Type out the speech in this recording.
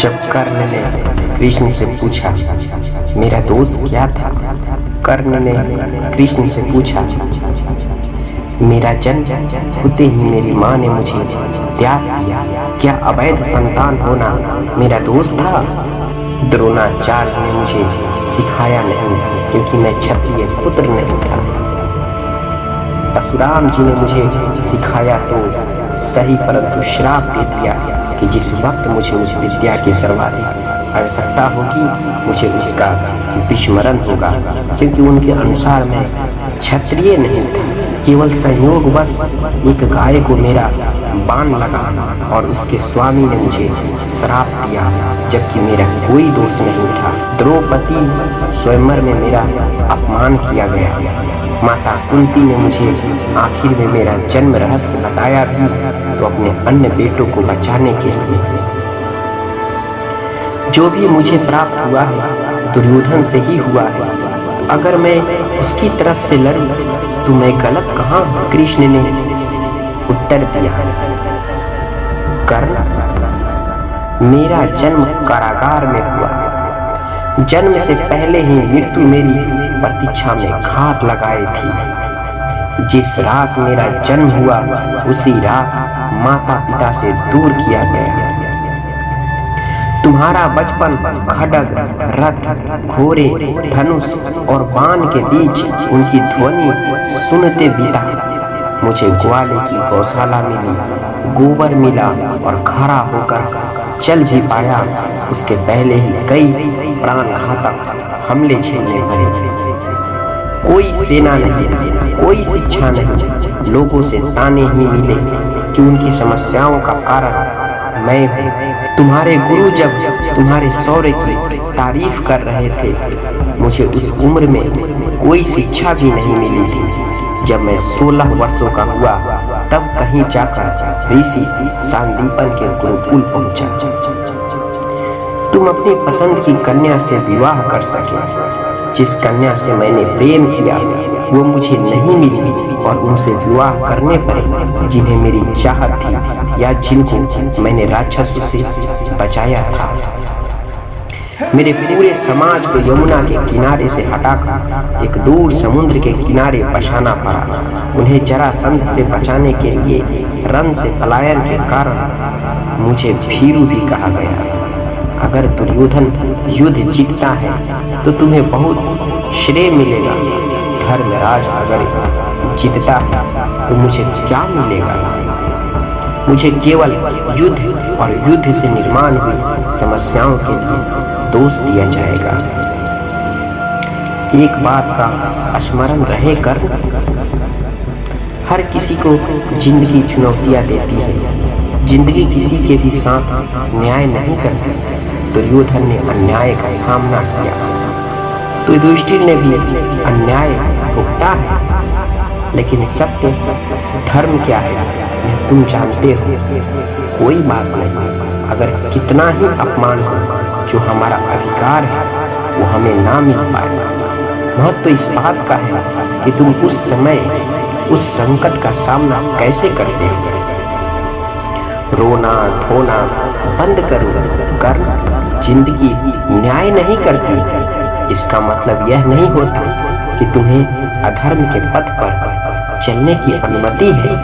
जब कर्ण ने कृष्ण से पूछा मेरा दोष क्या था, कर्ण ने कृष्ण से पूछा मेरा जन्म होते ही मेरी माँ ने मुझे त्याग दिया, क्या अवैध संतान होना मेरा दोष था? द्रोणाचार्य ने मुझे सिखाया नहीं क्योंकि मैं क्षत्रिय पुत्र नहीं था। परशुराम जी ने मुझे सिखाया तो सही, परंतु श्राप दे दिया कि जिस वक्त मुझे उस विद्या की सर्वाधिक आवश्यकता होगी मुझे उसका विस्मरण होगा, क्योंकि उनके अनुसार मैं क्षत्रिय नहीं था। केवल संयोगवश एक गाय को मेरा बाण लगा और उसके स्वामी ने मुझे श्राप दिया, जबकि मेरा कोई दोष नहीं था। द्रौपदी स्वयंवर में मेरा अपमान किया गया। माता कुंती ने मुझे आखिर में मेरा जन्म रहस्य बताया भी तो अपने अन्य बेटों को बचाने के लिए। जो भी मुझे प्राप्त हुआ है दुर्योधन से ही हुआ है, तो अगर मैं उसकी तरफ से लड़ी तो मैं गलत कहाँ? कृष्ण ने उत्तर दिया, कर्ण, मेरा जन्म कारागार में हुआ। जन्म से पहले ही मृत्यु मेरी प्रतीक्षा में घात लगाई थी। जिस रात मेरा जन्म हुआ उसी रात माता पिता से दूर किया गया। तुम्हारा बचपन खड्ग, रथ, घोड़े, धनुष और बाण के बीच उनकी ध्वनि सुनते बीता। मुझे ग्वाले की गौशाला मिली, गोबर मिला और खड़ा होकर चल भी पाया। उसके पहले ही कई प्राणघातक हमले झेलने पड़े। कोई सेना नहीं, कोई शिक्षा नहीं, लोगों से ताने ही मिले कि उनकी समस्याओं का कारण मैं हूँ। तुम्हारे गुरु जब तुम्हारे शौर्य की तारीफ कर रहे थे, मुझे उस उम्र में कोई शिक्षा भी नहीं मिली थी। जब मैं 16 वर्षों का हुआ तब कहीं जाकर ऋषि सांदीपन के गुरुकुल पहुंचा। तुम अपनी पसंद की कन्या से विवाह कर सके। जिस कन्या से मैंने प्रेम किया वो मुझे नहीं मिली और उनसे विवाह करने पड़े जिन्हें मेरी चाहत थी या जिनको मैंने राक्षसों से बचाया था। मेरे पूरे समाज को यमुना के किनारे से हटाकर एक दूर समुद्र के किनारे बसाना पड़ा। उन्हें जरासंध से बचाने के लिए रण से पलायन के कारण मुझे भीरू भी कहा गया। अगर दुर्योधन युद्ध जीतता है तो तुम्हें बहुत श्रेय मिलेगा। धर्मराज अगर जीतता है तो मुझे क्या मिलेगा? मुझे केवल युद्ध और युद्ध से निर्माण हुई समस्याओं के लिए दोष दिया जाएगा। एक बात का स्मरण रहे, कर हर किसी को जिंदगी चुनौतियां देती है। जिंदगी किसी के भी साथ न्याय नहीं करती। दुर्योधन ने अन्याय का सामना किया तो युधिष्ठिर ने भी अन्याय भुगता है, लेकिन सत्य धर्म क्या है यह तुम जानते हो। कोई बात नहीं, अगर कितना ही अपमान हो, जो हमारा अधिकार है वो हमें ना मिल पाए। महत्व तो इस बात का है कि तुम उस समय उस संकट का सामना कैसे करते हो। रोना धोना बंद करो, कर्ण। जिंदगी न्याय नहीं करती। इसका मतलब यह नहीं होता कि तुम्हें अधर्म के पथ पर चलने की अनुमति है।